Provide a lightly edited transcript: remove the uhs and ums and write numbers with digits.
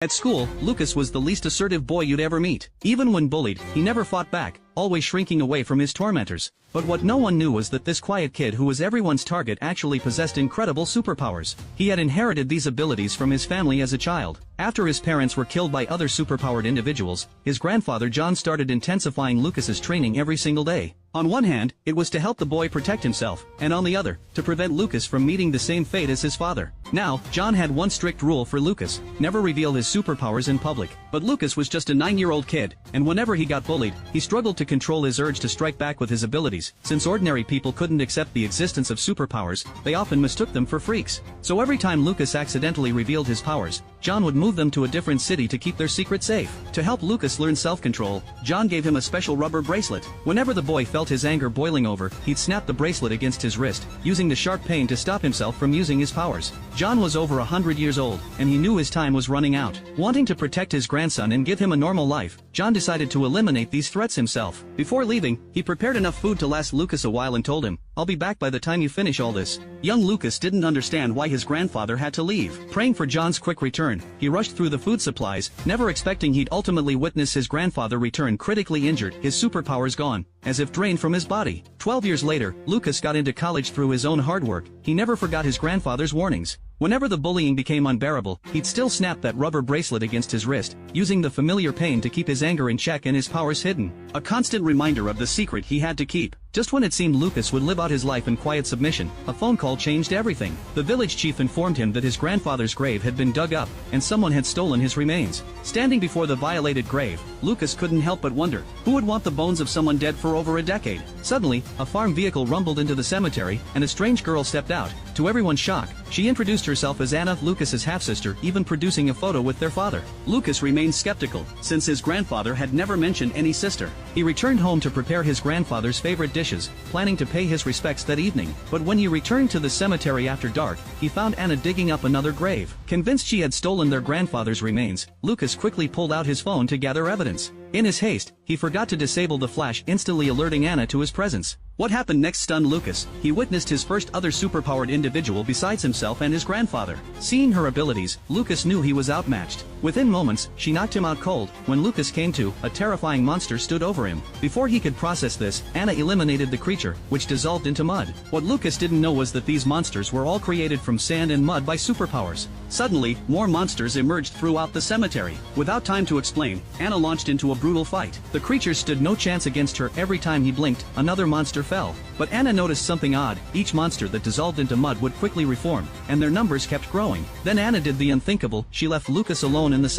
At school, Lucas was the least assertive boy you'd ever meet. Even when bullied, he never fought back, always shrinking away from his tormentors. But what no one knew was that this quiet kid who was everyone's target actually possessed incredible superpowers. He had inherited these abilities from his family as a child. After his parents were killed by other superpowered individuals, his grandfather John started intensifying Lucas's training every single day. On one hand, it was to help the boy protect himself, and on the other, to prevent Lucas from meeting the same fate as his father. Now, John had one strict rule for Lucas: never reveal his superpowers in public. But Lucas was just a 9-year-old kid, and whenever he got bullied, he struggled to control his urge to strike back with his abilities. Since ordinary people couldn't accept the existence of superpowers, they often mistook them for freaks. So every time Lucas accidentally revealed his powers, John would move them to a different city to keep their secret safe. To help Lucas learn self-control, John gave him a special rubber bracelet. Whenever the boy felt his anger boiling over, he'd snap the bracelet against his wrist, using the sharp pain to stop himself from using his powers. John was over 100 years old, and he knew his time was running out. Wanting to protect his grandson and give him a normal life, John decided to eliminate these threats himself. Before leaving, he prepared enough food to last Lucas a while and told him, "I'll be back by the time you finish all this." Young Lucas didn't understand why his grandfather had to leave. Praying for John's quick return, he rushed through the food supplies, never expecting he'd ultimately witness his grandfather return critically injured, his superpowers gone, as if drained from his body. 12 years later, Lucas got into college through his own hard work. He never forgot his grandfather's warnings. Whenever the bullying became unbearable, he'd still snap that rubber bracelet against his wrist, using the familiar pain to keep his anger in check and his powers hidden. A constant reminder of the secret he had to keep. Just when it seemed Lucas would live out his life in quiet submission, a phone call changed everything. The village chief informed him that his grandfather's grave had been dug up, and someone had stolen his remains. Standing before the violated grave, Lucas couldn't help but wonder, who would want the bones of someone dead for over a decade? Suddenly, a farm vehicle rumbled into the cemetery, and a strange girl stepped out. To everyone's shock, she introduced herself as Anna, Lucas's half-sister, even producing a photo with their father. Lucas remained skeptical, since his grandfather had never mentioned any sister. He returned home to prepare his grandfather's favorite dishes, planning to pay his respects that evening. But when he returned to the cemetery after dark, he found Anna digging up another grave. Convinced she had stolen their grandfather's remains, Lucas quickly pulled out his phone to gather evidence. In his haste, he forgot to disable the flash, instantly alerting Anna to his presence. What happened next stunned Lucas. He witnessed his first other superpowered individual besides himself and his grandfather. Seeing her abilities, Lucas knew he was outmatched. Within moments, she knocked him out cold. When Lucas came to, a terrifying monster stood over him. Before he could process this, Anna eliminated the creature, which dissolved into mud. What Lucas didn't know was that these monsters were all created from sand and mud by superpowers. Suddenly, more monsters emerged throughout the cemetery. Without time to explain, Anna launched into a brutal fight. The creatures stood no chance against her. Every time he blinked, another monster fell. But Anna noticed something odd. Each monster that dissolved into mud would quickly reform, and their numbers kept growing. Then Anna did the unthinkable. She left Lucas alone in the cemetery.